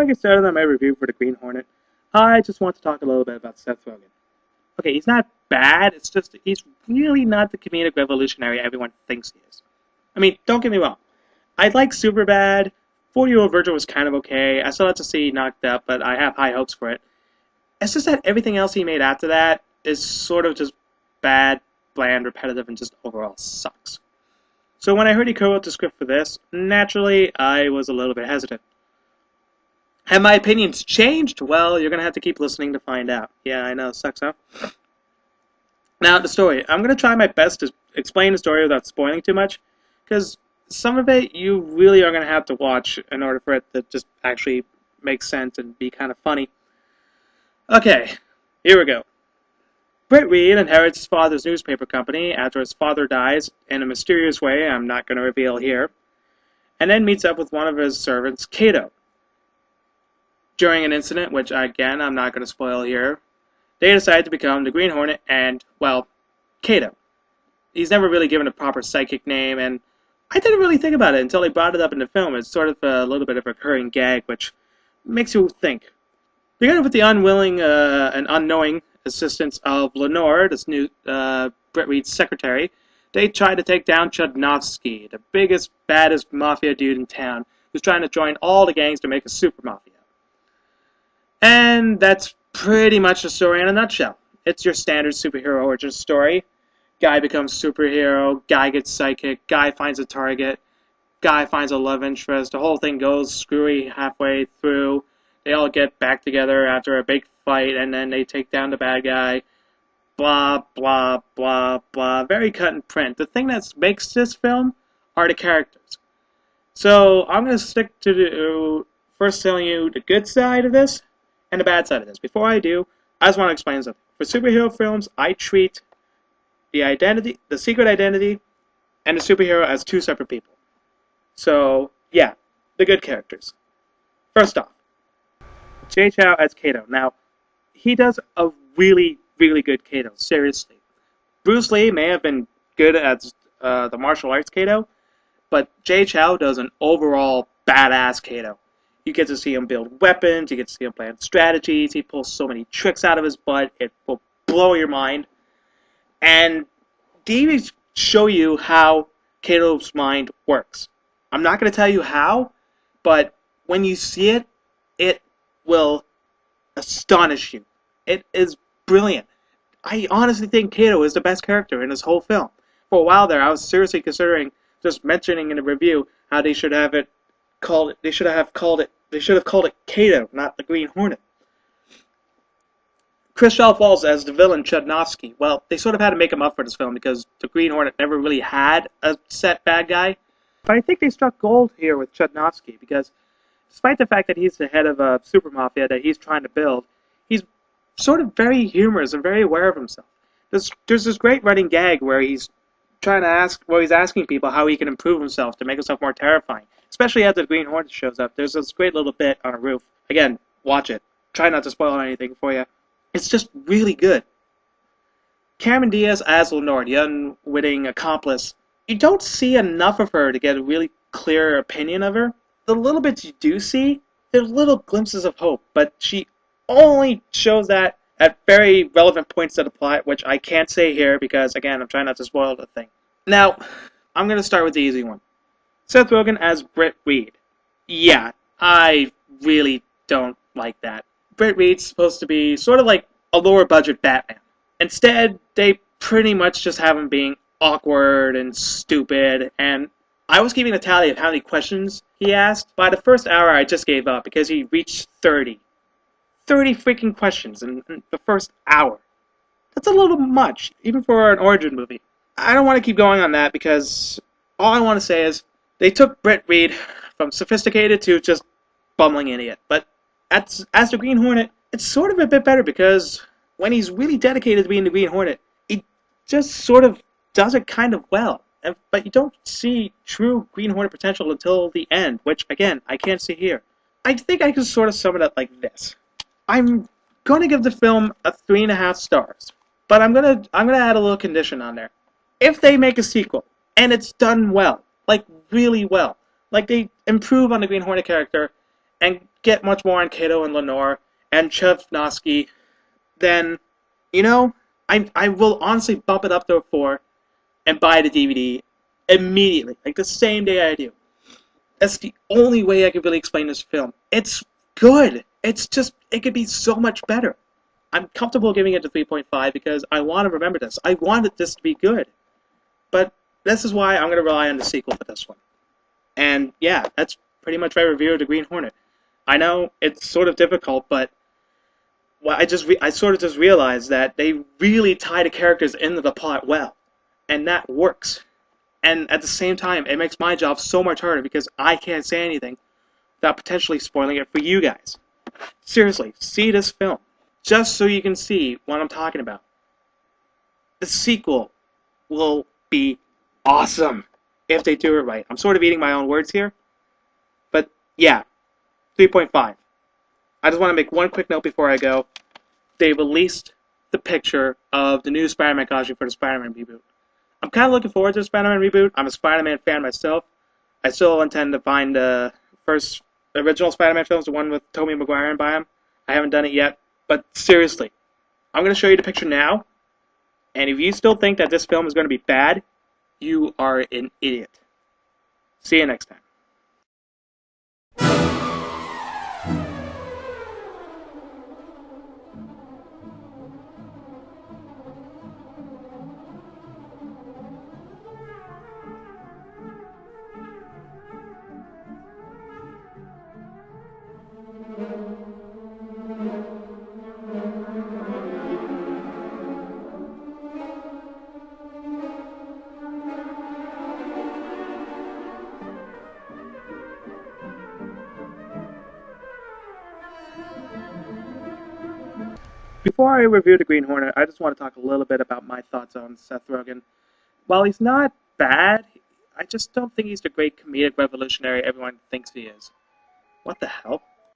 I get started on my review for the Green Hornet, I just want to talk a little bit about Seth Rogen. Okay, he's not bad, it's just he's really not the comedic revolutionary everyone thinks he is. I mean, don't get me wrong. I like Superbad, 40-Year-Old Virgin was kind of okay, I still have to see Knocked Up, but I have high hopes for it. It's just that everything else he made after that is sort of just bad, bland, repetitive, and just overall sucks. So when I heard he co-wrote the script for this, naturally, I was a little bit hesitant. Have my opinions changed? Well, you're going to have to keep listening to find out. Yeah, I know, sucks, huh? Now, the story. I'm going to try my best to explain the story without spoiling too much, because some of it you really are going to have to watch in order for it to just actually make sense and be kind of funny. Okay, here we go. Britt Reed inherits his father's newspaper company after his father dies in a mysterious way I'm not going to reveal here, and then meets up with one of his servants, Kato. During an incident, which again I'm not going to spoil here, they decide to become the Green Hornet and, well, Kato. He's never really given a proper psychic name, and I didn't really think about it until they brought it up in the film. It's sort of a little bit of a recurring gag, which makes you think. Beginning with the unwilling and unknowing assistance of Lenore, this new Britt Reed's secretary, they try to take down Chudnovsky, the biggest, baddest mafia dude in town, who's trying to join all the gangs to make a super mafia. And that's pretty much the story in a nutshell. It's your standard superhero origin story. Guy becomes superhero, guy gets psychic, guy finds a target, guy finds a love interest, the whole thing goes screwy halfway through. They all get back together after a big fight, and then they take down the bad guy. Blah, blah, blah, blah. Very cut and print. The thing that makes this film are the characters. So I'm going to stick to first telling you the good side of this and the bad side of this. Before I do, I just want to explain something. For superhero films, I treat the identity, the secret identity, and the superhero as two separate people. So, yeah, the good characters. First off, Jay Chou as Kato. Now, he does a really, really good Kato, seriously. Bruce Lee may have been good at the martial arts Kato, but Jay Chou does an overall badass Kato. You get to see him build weapons, you get to see him plan strategies, he pulls so many tricks out of his butt, it will blow your mind. And they show you how Kato's mind works. I'm not going to tell you how, but when you see it, it will astonish you. It is brilliant. I honestly think Kato is the best character in this whole film. For a while there, I was seriously considering just mentioning in the review how they should have called it Kato, not the Green Hornet. Christoph Waltz as the villain Chudnovsky. Well, they sort of had to make him up for this film because the Green Hornet never really had a set bad guy. But I think they struck gold here with Chudnovsky because despite the fact that he's the head of a super mafia that he's trying to build, he's sort of very humorous and very aware of himself. There's this great running gag where he's asking people how he can improve himself to make himself more terrifying. Especially after the Green Hornet shows up. There's this great little bit on a roof. Again, watch it. Try not to spoil anything for you. It's just really good. Cameron Diaz as Lenore, the unwitting accomplice. You don't see enough of her to get a really clear opinion of her. The little bits you do see, they're little glimpses of hope, but she only shows that at very relevant points of the plot, which I can't say here because, again, I'm trying not to spoil the thing. Now, I'm going to start with the easy one. Seth Rogen as Britt Reed. Yeah, I really don't like that. Britt Reed's supposed to be sort of like a lower budget Batman. Instead, they pretty much just have him being awkward and stupid, and I was keeping a tally of how many questions he asked. By the first hour, I just gave up because he reached 30. 30 freaking questions in the first hour. That's a little much, even for an origin movie. I don't want to keep going on that because all I want to say is they took Britt Reed from sophisticated to just bumbling idiot. But as the Green Hornet, it's sort of a bit better because when he's really dedicated to being the Green Hornet, he just sort of does it kind of well. But you don't see true Green Hornet potential until the end, which, again, I can't see here. I think I can sort of sum it up like this. I'm going to give the film a 3.5 stars, but I'm gonna add a little condition on there. If they make a sequel, and it's done well, like really well, like they improve on the Green Hornet character, and get much more on Kato and Lenore and Chavnosky, then, you know, I will honestly bump it up to a 4 and buy the DVD immediately, like the same day I do. That's the only way I can really explain this film. It's good. It's just, it could be so much better. I'm comfortable giving it a 3.5 because I want to remember this. I wanted this to be good. But this is why I'm going to rely on the sequel for this one. And yeah, that's pretty much my review of the Green Hornet. I know it's sort of difficult, but well, I sort of just realized that they really tie the characters into the plot well. And that works. And at the same time, it makes my job so much harder because I can't say anything without potentially spoiling it for you guys. Seriously, see this film. Just so you can see what I'm talking about. The sequel will be awesome if they do it right. I'm sort of eating my own words here. But yeah, 3.5. I just want to make one quick note before I go. They released the picture of the new Spider-Man costume for the Spider-Man reboot. I'm kind of looking forward to the Spider-Man reboot. I'm a Spider-Man fan myself. I still intend to find the first original Spider-Man films, the one with Tobey Maguire and by him. I haven't done it yet. But seriously, I'm going to show you the picture now. And if you still think that this film is going to be bad, you are an idiot. See you next time. Before I review the Green Hornet, I just want to talk a little bit about my thoughts on Seth Rogen. While he's not bad, I just don't think he's the great comedic revolutionary everyone thinks he is. What the hell?